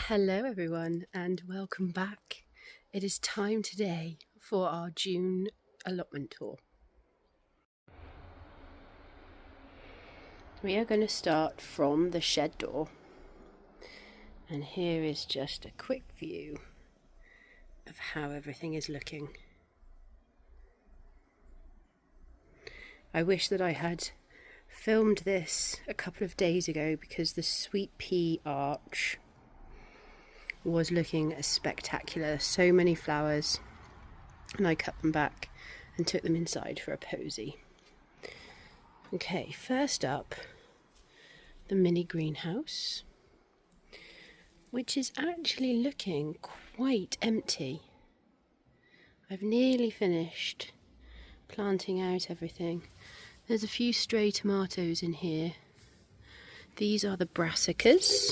Hello everyone and welcome back. It is time today for our June allotment tour. We are going to start from the shed door, and here is just a quick view of how everything is looking. I wish that I had filmed this a couple of days ago because the sweet pea arch was looking spectacular. So many flowers, and I cut them back and took them inside for a posy. Okay, first up, the mini greenhouse, which is actually looking quite empty. I've nearly finished planting out everything. There's a few stray tomatoes in here. These are the brassicas.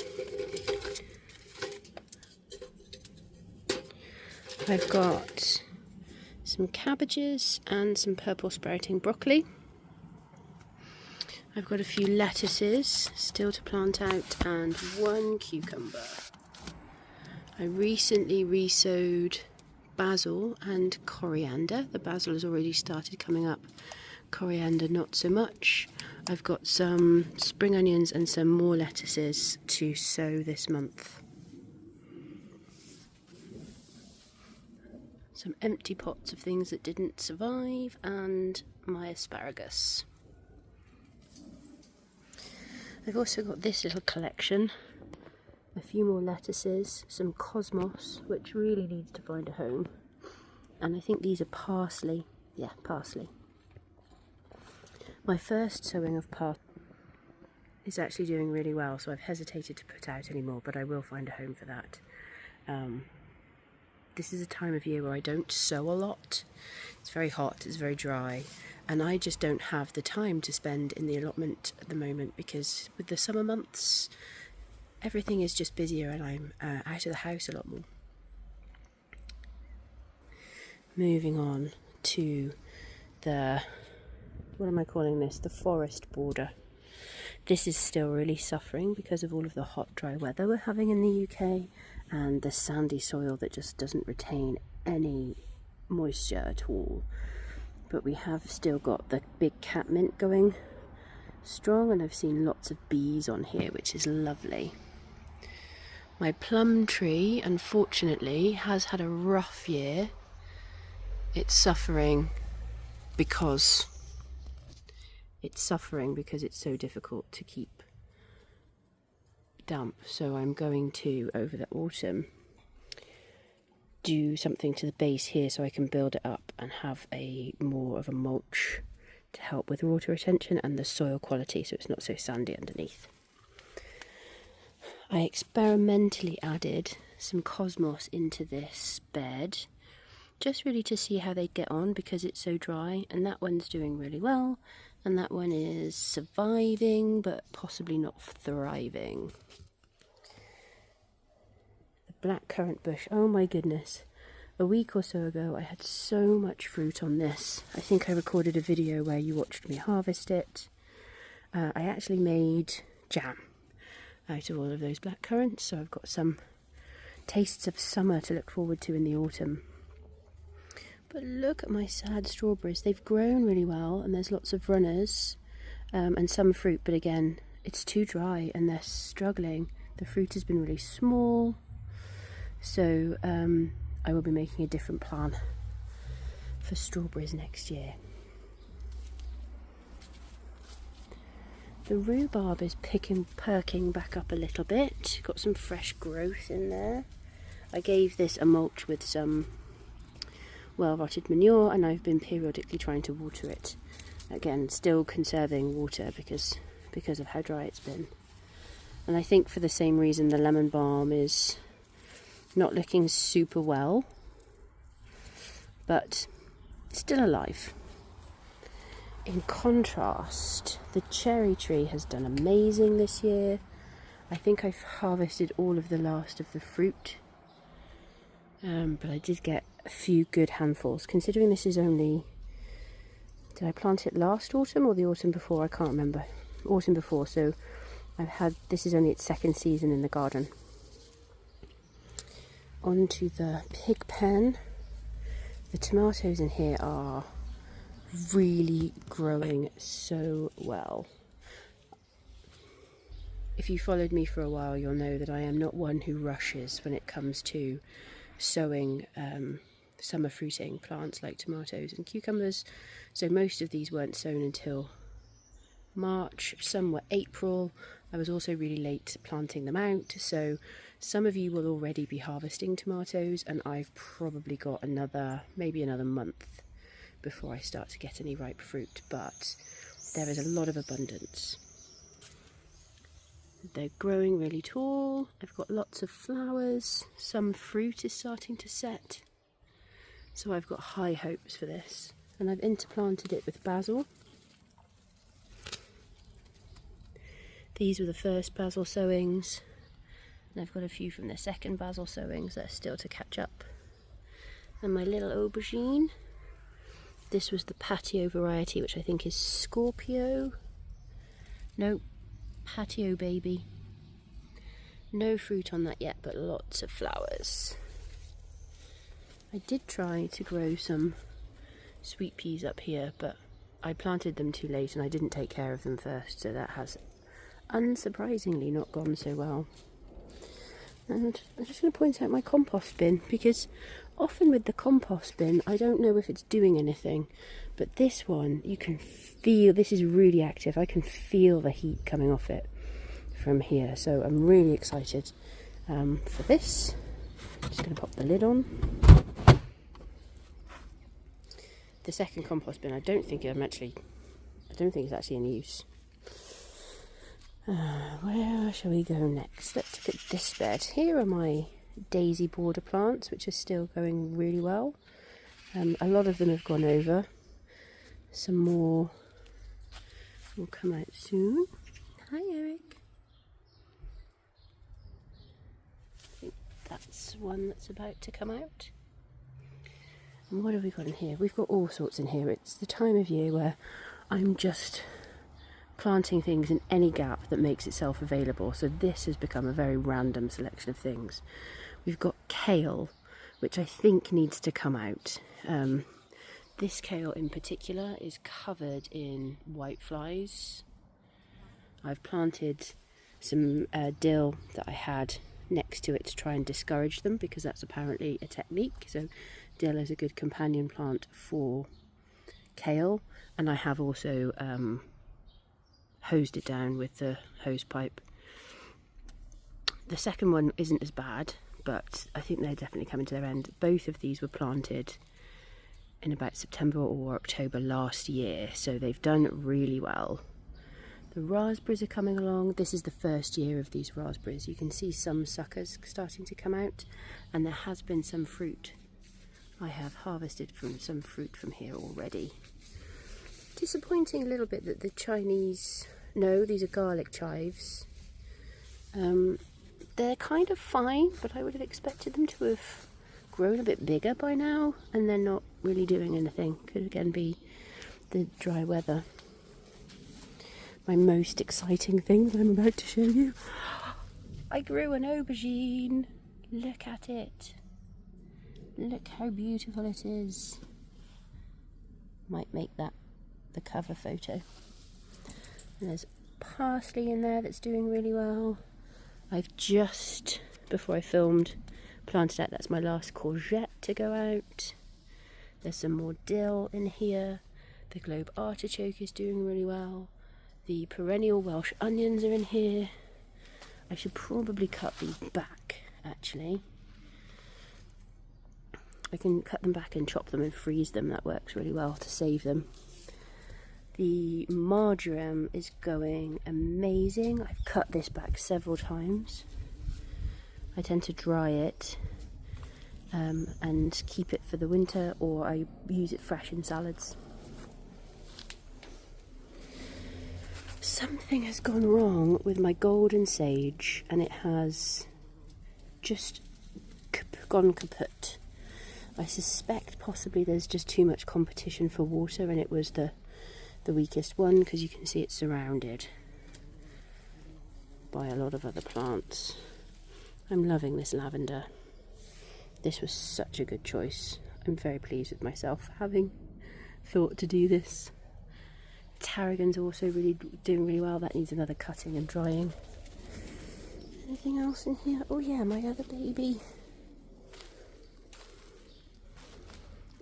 I've got some cabbages and some purple sprouting broccoli. I've got a few lettuces still to plant out and one cucumber. I recently resowed basil and coriander. The basil has already started coming up, coriander not so much. I've got some spring onions and some more lettuces to sow this month. Some empty pots of things that didn't survive, and my asparagus. I've also got this little collection, a few more lettuces, some cosmos, which really needs to find a home, and I think these are parsley. Yeah, parsley. My first sowing of parsley is actually doing really well, so I've hesitated to put out any more, but I will find a home for that. This is a time of year where I don't sow a lot. It's very hot, it's very dry, and I just don't have the time to spend in the allotment at the moment because with the summer months everything is just busier and I'm out of the house a lot more. Moving on to the, what am I calling this? The forest border. This is still really suffering because of all of the hot, dry weather we're having in the UK and the sandy soil that just doesn't retain any moisture at all. But we have still got the big catmint going strong, and I've seen lots of bees on here, which is lovely. My plum tree, unfortunately, has had a rough year. It's suffering because it's so difficult to keep damp, so I'm going to, over the autumn, do something to the base here so I can build it up and have more of a mulch to help with water retention and the soil quality so it's not so sandy underneath. I experimentally added some cosmos into this bed just really to see how they'd get on because it's so dry, and that one's doing really well and that one is surviving but possibly not thriving. The blackcurrant bush, oh my goodness, a week or so ago I had so much fruit on this. I think I recorded a video where you watched me harvest it. I actually made jam out of all of those blackcurrants, so I've got some tastes of summer to look forward to in the autumn. But look at my sad strawberries. They've grown really well and there's lots of runners and some fruit, but again, it's too dry and they're struggling. The fruit has been really small, so I will be making a different plan for strawberries next year. The rhubarb is perking back up a little bit. Got some fresh growth in there. I gave this a mulch with some well-rotted manure and I've been periodically trying to water it. Again, still conserving water because of how dry it's been. And I think for the same reason the lemon balm is not looking super well, but still alive. In contrast, the cherry tree has done amazing this year. I think I've harvested all of the last of the fruit, but I did get a few good handfuls, considering this is only, did I plant it last autumn or the autumn before? I can't remember. Autumn before, so this is only its second season in the garden. onto the pig pen. The tomatoes in here are really growing so well. If you followed me for a while, you'll know that I am not one who rushes when it comes to sowing summer fruiting plants like tomatoes and cucumbers. So most of these weren't sown until March, some were April. I was also really late planting them out, so some of you will already be harvesting tomatoes, and I've probably got maybe another month before I start to get any ripe fruit, but there is a lot of abundance. They're growing really tall. I've got lots of flowers. Some fruit is starting to set. So I've got high hopes for this. And I've interplanted it with basil. These were the first basil sowings. And I've got a few from the second basil sowings that are still to catch up. And my little aubergine. This was the patio variety, which I think is Scorpio. Nope. Patio baby. No fruit on that yet, but lots of flowers. I did try to grow some sweet peas up here, but I planted them too late and I didn't take care of them first, so that has unsurprisingly not gone so well. And I'm just going to point out my compost bin, because often with the compost bin I don't know if it's doing anything, but this one you can feel, this is really active. I can feel the heat coming off it from here, so I'm really excited for this. I'm just going to pop the lid on. The second compost bin, I don't think it's actually in use. Where shall we go next? Let's look at this bed. Here are my daisy border plants, which are still going really well. A lot of them have gone over. Some more will come out soon. Hi, Eric. I think that's one that's about to come out. And what have we got in here? We've got all sorts in here. It's the time of year where I'm just planting things in any gap that makes itself available. So this has become a very random selection of things. We've got kale, which I think needs to come out. This kale in particular is covered in whiteflies. I've planted some dill that I had next to it to try and discourage them, because that's apparently a technique. So dill is a good companion plant for kale, and I have also hosed it down with the hose pipe. The second one isn't as bad, but I think they're definitely coming to their end. Both of these were planted in about September or October last year, so they've done really well. The raspberries are coming along. This is the first year of these raspberries. You can see some suckers starting to come out, and there has been some fruit. I have harvested from some fruit from here already. Disappointing a little bit that the Chinese, no, these are garlic chives. They're kind of fine, but I would have expected them to have grown a bit bigger by now, and they're not really doing anything. Could again be the dry weather. My most exciting thing that I'm about to show you. I grew an aubergine. Look at it. Look how beautiful it is. Might make that the cover photo. And there's parsley in there that's doing really well. I've just, before I filmed, planted out, that's my last courgette to go out. There's some more dill in here. The globe artichoke is doing really well. The perennial Welsh onions are in here. I should probably cut these back, actually. I can cut them back and chop them and freeze them. That works really well to save them. The marjoram is going amazing. I've cut this back several times. I tend to dry it and keep it for the winter, or I use it fresh in salads. Something has gone wrong with my golden sage, and it has just gone kaput. I suspect possibly there's just too much competition for water, and it was the weakest one, because you can see it's surrounded by a lot of other plants. I'm loving this lavender. This was such a good choice. I'm very pleased with myself for having thought to do this. Tarragon's also really doing really well. That needs another cutting and drying. Anything else in here? Oh yeah, my other baby.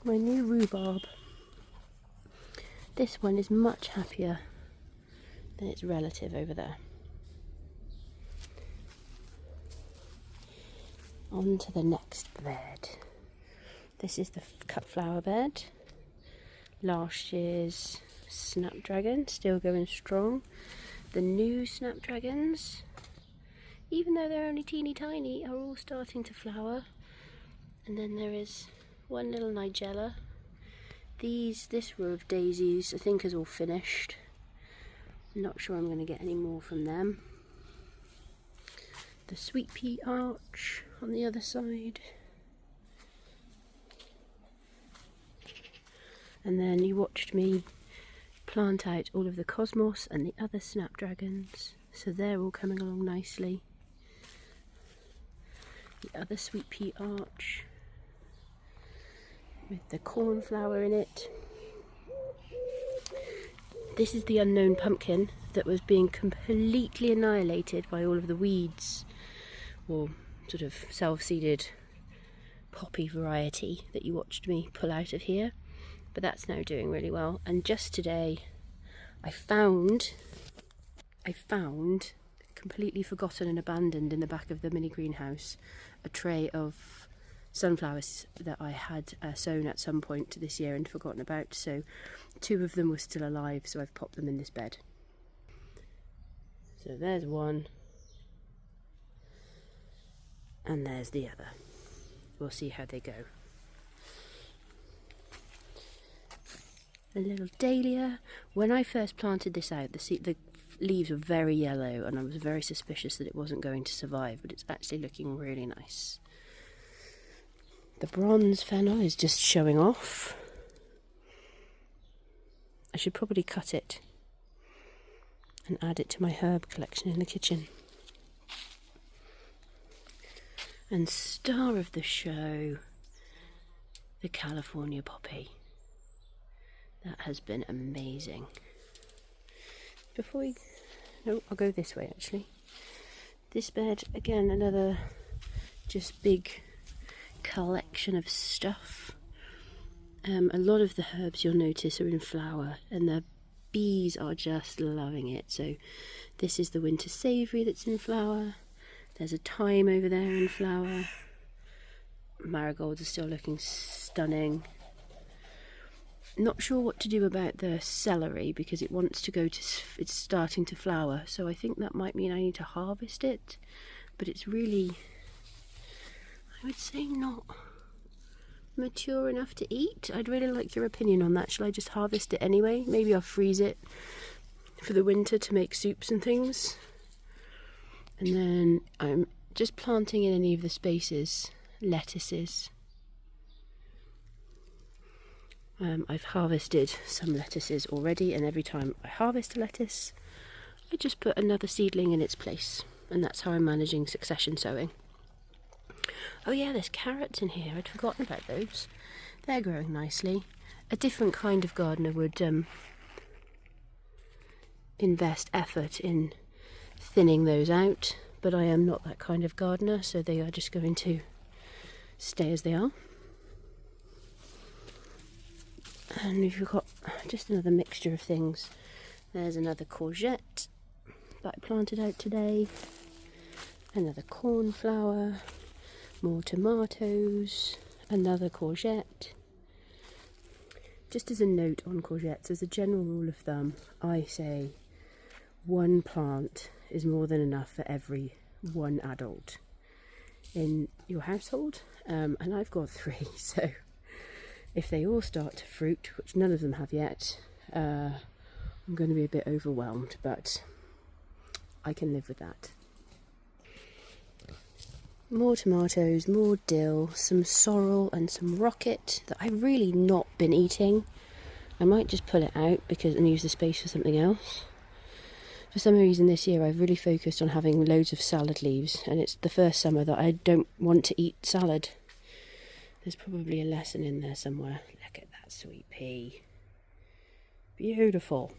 My new rhubarb. This one is much happier than its relative over there. On to the next bed. This is the cut flower bed. Last year's snapdragon, still going strong. The new snapdragons, even though they're only teeny tiny, are all starting to flower. And then there is one little nigella. This row of daisies I think is all finished. I'm not sure I'm going to get any more from them. The sweet pea arch on the other side. And then you watched me plant out all of the cosmos and the other snapdragons, so they're all coming along nicely. The other sweet pea arch with the cornflower in it. This is the unknown pumpkin that was being completely annihilated by all of the weeds, or sort of self-seeded poppy variety that you watched me pull out of here. But that's now doing really well. And just today I found completely forgotten and abandoned in the back of the mini greenhouse a tray of sunflowers that I had sown at some point this year and forgotten about. So 2 of them were still alive, so I've popped them in this bed. So there's one, and there's the other. We'll see how they go. A little dahlia. When I first planted this out, the leaves were very yellow, and I was very suspicious that it wasn't going to survive, but it's actually looking really nice. The bronze fennel is just showing off. I should probably cut it and add it to my herb collection in the kitchen. And star of the show, the California poppy. That has been amazing. No, I'll go this way actually. This bed, again, another just big collection of stuff. A lot of the herbs you'll notice are in flower, and the bees are just loving it. So this is the winter savoury that's in flower. There's a thyme over there in flower. Marigolds are still looking stunning. Not sure what to do about the celery because it wants to go to, it's starting to flower, so I think that might mean I need to harvest it, but it's really, I would say, not mature enough to eat. I'd really like your opinion on that. Shall I just harvest it anyway? Maybe I'll freeze it for the winter to make soups and things. And then I'm just planting in any of the spaces lettuces. I've harvested some lettuces already, and every time I harvest a lettuce I just put another seedling in its place, and that's how I'm managing succession sowing. Oh yeah, there's carrots in here. I'd forgotten about those. They're growing nicely. A different kind of gardener would invest effort in thinning those out, but I am not that kind of gardener, so they are just going to stay as they are. And we've got just another mixture of things. There's another courgette that I planted out today, another cornflower, more tomatoes, another courgette. Just as a note on courgettes, as a general rule of thumb, I say 1 plant is more than enough for every 1 adult in your household, and I've got 3, so if they all start to fruit, which none of them have yet, I'm going to be a bit overwhelmed, but I can live with that. More tomatoes, more dill, some sorrel and some rocket that I've really not been eating. I might just pull it out and use the space for something else. For some reason this year I've really focused on having loads of salad leaves, and it's the first summer that I don't want to eat salad. There's probably a lesson in there somewhere. Look at that sweet pea. Beautiful.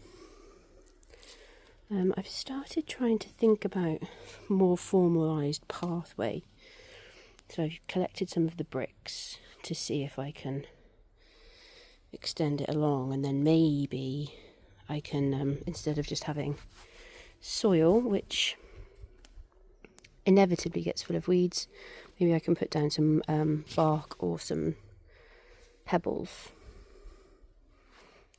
I've started trying to think about more formalised pathway. So I've collected some of the bricks to see if I can extend it along, and then maybe I can, instead of just having soil, which inevitably gets full of weeds, maybe I can put down some bark or some pebbles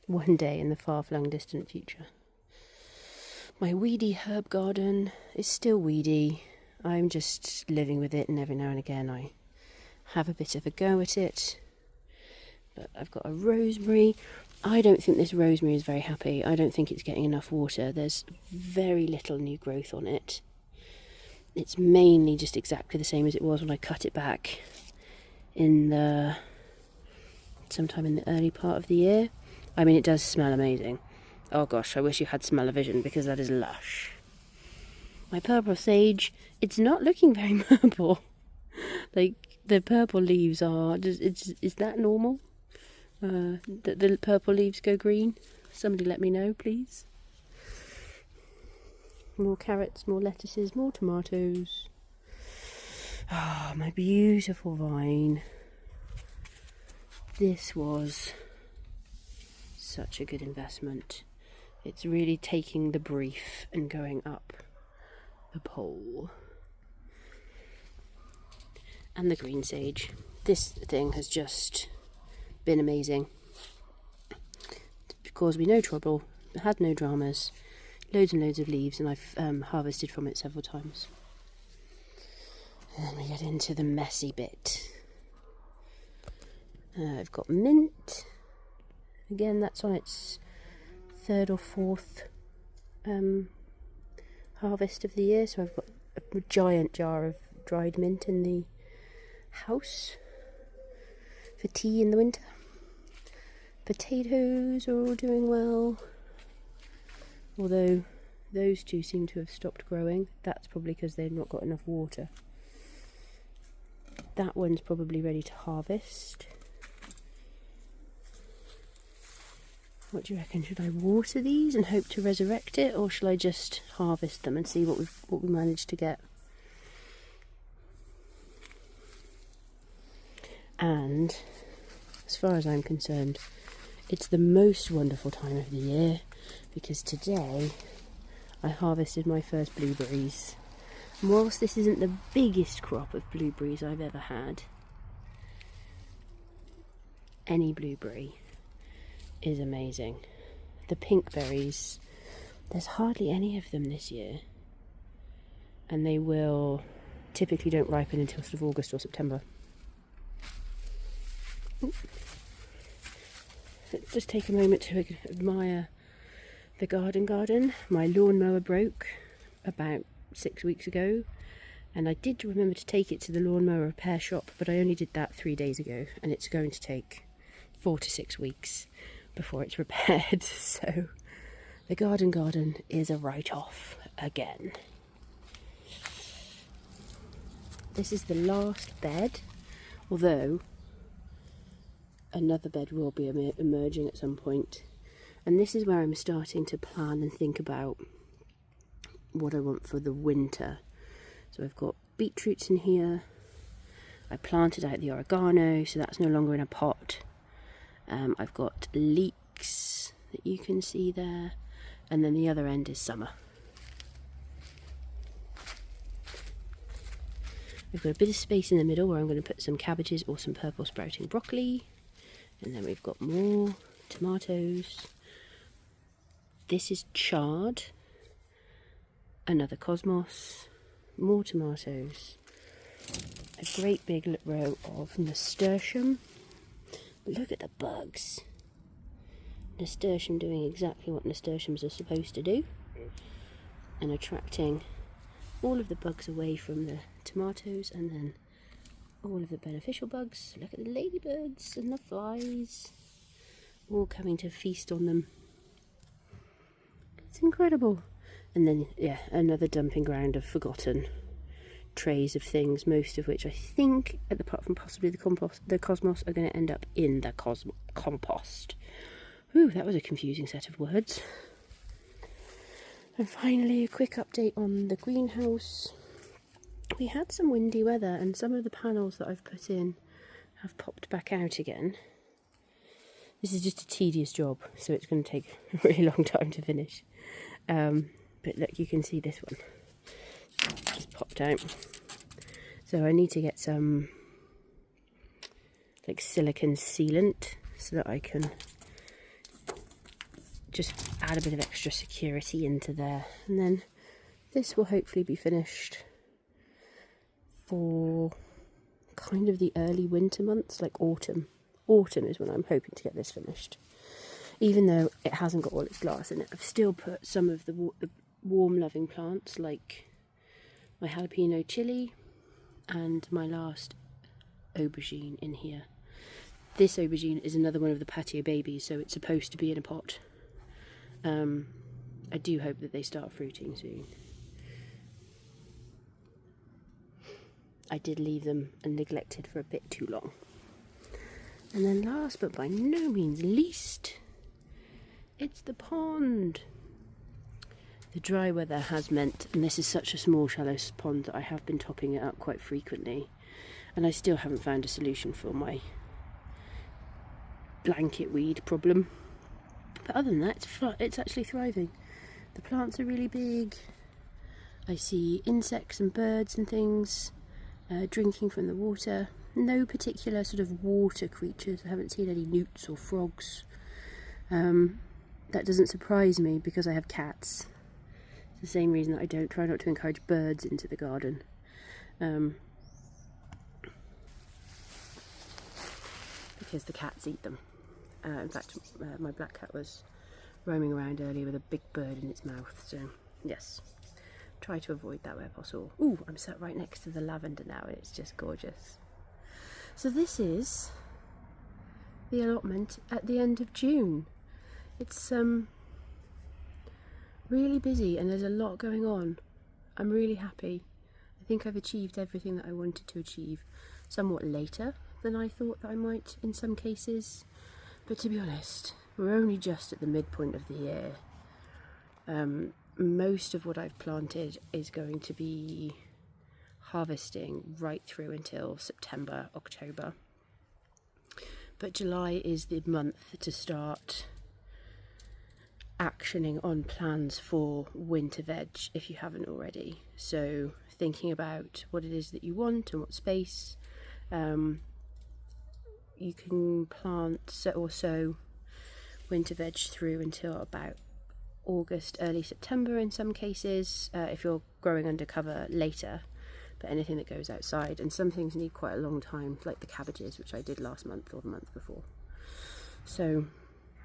one day in the far-flung distant future. My weedy herb garden is still weedy. I'm just living with it, and every now and again I have a bit of a go at it. But I've got a rosemary. I don't think this rosemary is very happy. I don't think it's getting enough water. There's very little new growth on it. It's mainly just exactly the same as it was when I cut it back sometime in the early part of the year. I mean, it does smell amazing. Oh gosh, I wish you had smell-o-vision, because that is lush. My purple sage, it's not looking very purple. Like, the purple leaves are... Is that normal? That the purple leaves go green? Somebody let me know, please. More carrots, more lettuces, more tomatoes. Ah, my beautiful vine. This was such a good investment. It's really taking the brief and going up the pole. And the green sage. This thing has just been amazing. It's caused me no trouble, had no dramas, loads and loads of leaves, and I've harvested from it several times. And then we get into the messy bit. I've got mint. Again, that's on its third or fourth harvest of the year, so I've got a giant jar of dried mint in the house for tea in the winter. Potatoes are all doing well, although those two seem to have stopped growing. That's probably because they've not got enough water. That one's probably ready to harvest. What do you reckon? Should I water these and hope to resurrect it, or shall I just harvest them and see what we managed to get? And as far as I'm concerned, it's the most wonderful time of the year, because today I harvested my first blueberries. And whilst this isn't the biggest crop of blueberries I've ever had, any blueberry is amazing. The pink berries, there's hardly any of them this year, and they typically don't ripen until sort of August or September. Let's just take a moment to admire the garden. My lawnmower broke about 6 weeks ago, and I did remember to take it to the lawnmower repair shop, but I only did that 3 days ago, and it's going to take 4 to 6 weeks before it's repaired. So the garden is a write-off again. This is the last bed, although another bed will be emerging at some point, and this is where I'm starting to plan and think about what I want for the winter. So I've got beetroots in here. I planted out the oregano, so that's no longer in a pot. I've got leeks that you can see there, and then the other end is summer. We've got a bit of space in the middle where I'm going to put some cabbages or some purple sprouting broccoli, and then we've got more tomatoes. This is chard, another cosmos, more tomatoes, a great big row of nasturtium. Look at the bugs. Nasturtium doing exactly what nasturtiums are supposed to do, and attracting all of the bugs away from the tomatoes, and then all of the beneficial bugs. Look at the ladybirds and the flies, all coming to feast on them. It's incredible. And then, yeah, another dumping ground of forgotten trays of things, most of which I think, apart from possibly the cosmos, are going to end up in the compost. Ooh, that was a confusing set of words. And finally, a quick update on the greenhouse. We had some windy weather and some of the panels that I've put in have popped back out again. This is just a tedious job, so it's going to take a really long time to finish. But look, you can see this one just popped out. So I need to get some like silicone sealant so that I can just add a bit of extra security into there, and then this will hopefully be finished for kind of the early winter months, like autumn. Autumn is when I'm hoping to get this finished. Even though it hasn't got all its glass in it, I've still put some of the warm loving plants like my jalapeno chili and my last aubergine in here. This aubergine is another one of the patio babies, so it's supposed to be in a pot. I do hope that they start fruiting soon. I did leave them neglected for a bit too long. And then last but by no means least, it's the pond. The dry weather has meant, and this is such a small shallow pond, that I have been topping it up quite frequently, and I still haven't found a solution for my blanket weed problem. But other than that, it's actually thriving. The plants are really big. I see insects and birds and things drinking from the water. No particular sort of water creatures. I haven't seen any newts or frogs. That doesn't surprise me because I have cats. It's the same reason that I don't try not to encourage birds into the garden. Because the cats eat them. In fact, my black cat was roaming around earlier with a big bird in its mouth, so yes, try to avoid that where possible. Ooh, I'm sat right next to the lavender now and it's just gorgeous. So this is the allotment at the end of June. It's really busy and there's a lot going on. I'm really happy. I think I've achieved everything that I wanted to achieve, somewhat later than I thought that I might in some cases. But to be honest, we're only just at the midpoint of the year. Most of what I've planted is going to be harvesting right through until September, October. But July is the month to start actioning on plans for winter veg if you haven't already. So thinking about what it is that you want and what space. You can plant or sow winter veg through until about August, early September in some cases, if you're growing under cover later, but anything that goes outside. And some things need quite a long time, like the cabbages, which I did last month or the month before. So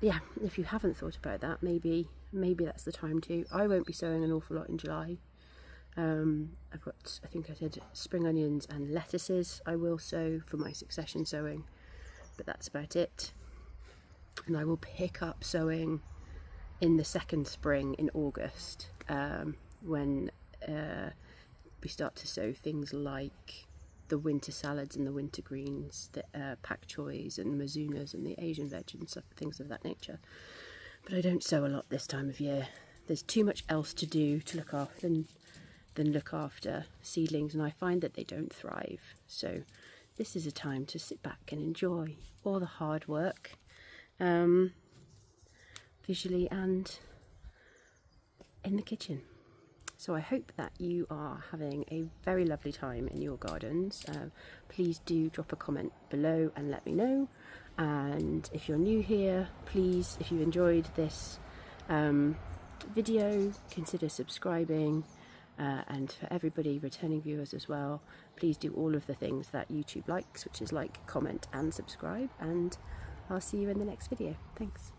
yeah, if you haven't thought about that, maybe that's the time to. I won't be sowing an awful lot in July. I've got, I think I said, spring onions and lettuces I will sow for my succession sowing. But that's about it. And I will pick up sowing in the second spring in August, when we start to sow things like the winter salads and the winter greens, the pak choys and mazunas and the Asian veg and stuff, things of that nature. But I don't sow a lot this time of year. There's too much else to do to look after than look after seedlings, and I find that they don't thrive. So this is a time to sit back and enjoy all the hard work, visually and in the kitchen. So I hope that you are having a very lovely time in your gardens. Please do drop a comment below and let me know. And if you're new here, please, if you enjoyed this video, consider subscribing. And for everybody, returning viewers as well, please do all of the things that YouTube likes, which is like, comment and subscribe, and I'll see you in the next video. Thanks.